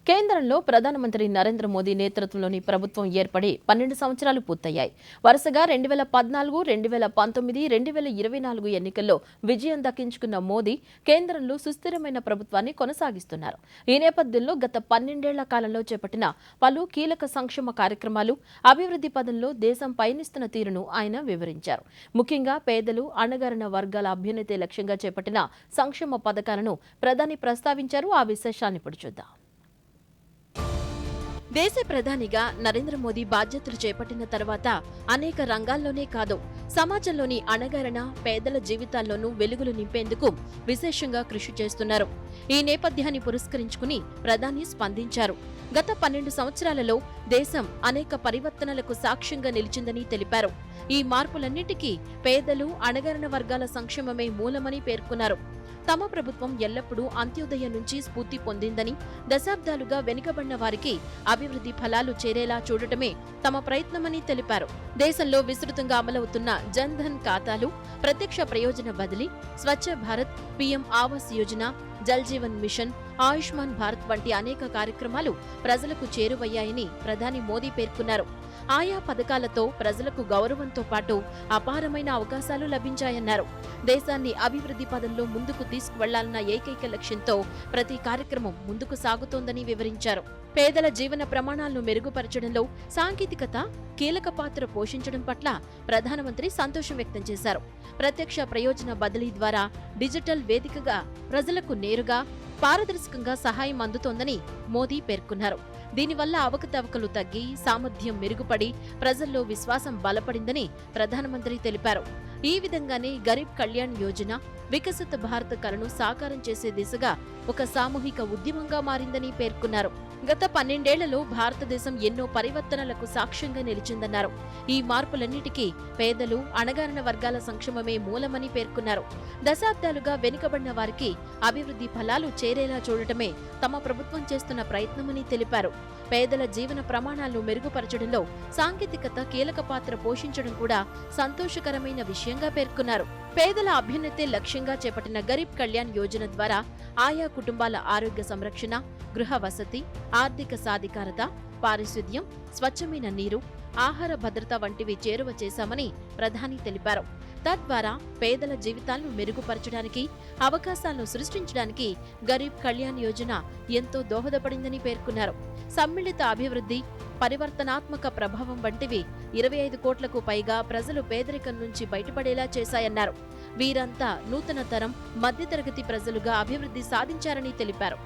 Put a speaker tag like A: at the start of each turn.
A: కేంద్రంలో ప్రధానమంత్రి నరేంద్ర మోదీ నేతృత్వంలోని ప్రభుత్వం ఏర్పడి 12 సంవత్సరాలు పూర్తయ్యాయి. వరుసగా 2014, 2019, 2024 ఎన్నికల్లో విజయం దక్కించుకున్న మోదీ కేంద్రంలో సుస్థిరమైన ప్రభుత్వాన్ని కొనసాగిస్తున్నారు. ఈ నేపథ్యంలో గత 12 ఏళ్ల కాలంలో చేపట్టిన పలు కీలక సంక్షేమ కార్యక్రమాలు, అభివృద్ధి పదంలో దేశం పయనిస్తున్న తీరును ఆయన వివరించారు. ముఖ్యంగా పేదలు, అణగారిన వర్గాల అభ్యున్నతే లక్ష్యంగా చేపట్టిన సంక్షేమ పథకాలను ప్రధాని ప్రస్తావించారు. ఆ విశేషాన్ని ఇప్పుడు చూద్దాం. దేశ ప్రధానిగా నరేంద్ర మోదీ బాధ్యతలు చేపట్టిన తర్వాత అనేక రంగాల్లోనే కాదు, సమాజంలోని అణగారిన పేదల జీవితాల్లోనూ వెలుగులు నింపేందుకు విశేషంగా కృషి చేస్తున్నారు. ఈ నేపథ్యాన్ని పురస్కరించుకుని ప్రధాని స్పందించారు. గత 12 సంవత్సరాలలో దేశం అనేక పరివర్తనలకు సాక్ష్యంగా నిలిచిందని తెలిపారు. ఈ మార్పులన్నింటికీ పేదలు, అణగారిన వర్గాల సంక్షేమమే మూలమని పేర్కొన్నారు. తమ ప్రభుత్వం ఎల్లప్పుడూ అంత్యోదయం నుంచి స్ఫూర్తి పొందిందని, దశాబ్దాలుగా వెనుకబడిన వారికి అభివృద్ధి ఫలాలు చేరేలా చూడటమే తమ ప్రయత్నమని తెలిపారు. దేశంలో విస్తృతంగా అమలవుతున్న జన్ ధన్ ఖాతాలు, ప్రత్యక్ష ప్రయోజన బదిలీ, స్వచ్ఛ భారత్, పీఎం ఆవాస్ యోజన, జల్ జీవన్ మిషన్, ఆయుష్మాన్ భారత్ వంటి అనేక కార్యక్రమాలు ప్రజలకు చేరువయ్యాయని ప్రధాని మోదీ పేర్కొన్నారు. ఆయా పథకాలతో ప్రజలకు గౌరవంతో పాటు అపారమైన అవకాశాలు లభించాయన్నారు. దేశాన్ని అభివృద్ధి పదంలో ముందుకు తీసుకువెళ్లాలన్న ఏకైక లక్ష్యంతో ప్రతి కార్యక్రమం ముందుకు సాగుతోందని వివరించారు. పేదల జీవన ప్రమాణాలను మెరుగుపరచడంలో సాంకేతికత కీలక పాత్ర పోషించడం పట్ల ప్రధానమంత్రి సంతోషం వ్యక్తం చేశారు. ప్రత్యక్ష ప్రయోజన బదిలీ ద్వారా డిజిటల్ వేదికగా ప్రజలకు నేరుగా, పారదర్శకంగా సహాయం అందుతోందని మోదీ పేర్కొన్నారు. దీనివల్ల అవకతవకలు తగ్గి, సామర్థ్యం మెరుగుపడి ప్రజల్లో విశ్వాసం బలపడిందని ప్రధానమంత్రి తెలిపారు. ఈ విధంగానే గరీబ్ కళ్యాణ్ యోజన వికసిత భారత కలను సాకారం చేసే దిశగా ఒక సామూహిక ఉద్యమంగా మారిందని పేర్కొన్నారు. గత 12 ఏళ్లలో భారతదేశం ఎన్నో పరివర్తనలకు సాక్ష్యంగా నిలిచిందన్నారు. ఈ మార్పులన్నిటికీ పేదలు, అణగారిన వర్గాల సంక్షేమమే మూలమని పేర్కొన్నారు. దశాబ్దాలుగా వెనుకబడిన వారికి అభివృద్ధి ఫలాలు చేరేలా చూడటమే తమ ప్రభుత్వం చేస్తున్న ప్రయత్నమని తెలిపారు. పేదల జీవన ప్రమాణాలను మెరుగుపరచడంలో సాంకేతికత కీలక పాత్ర పోషించడం కూడా సంతోషకరమైన విషయంగా పేర్కొన్నారు. పేదల అభ్యున్నతే లక్ష్యంగా చేపట్టిన గరీబ్ కళ్యాణ్ యోజన ద్వారా ఆయా కుటుంబాల ఆరోగ్య సంరక్షణ, గృహ వసతి, ఆర్థిక సాధికారత, పారిశుద్ధ్యం, స్వచ్ఛమైన నీరు, ఆహార భద్రత వంటివి చేరువ చేశామని ప్రధాని తెలిపారు. తద్వారా పేదల జీవితాలను మెరుగుపరచడానికి, అవకాశాలను సృష్టించడానికి గరీబ్ కళ్యాణ్ యోజన ఎంతో దోహదపడిందని పేర్కొన్నారు. సమ్మిళిత అభివృద్ధి, పరివర్తనాత్మక ప్రభావం వంటివి 25 కోట్లకు పైగా ప్రజలు పేదరికం నుంచి బయటపడేలా చేశాయన్నారు. వీరంతా నూతన తరం, మధ్యతరగతి ప్రజలుగా అభివృద్ధి సాధించారని తెలిపారు.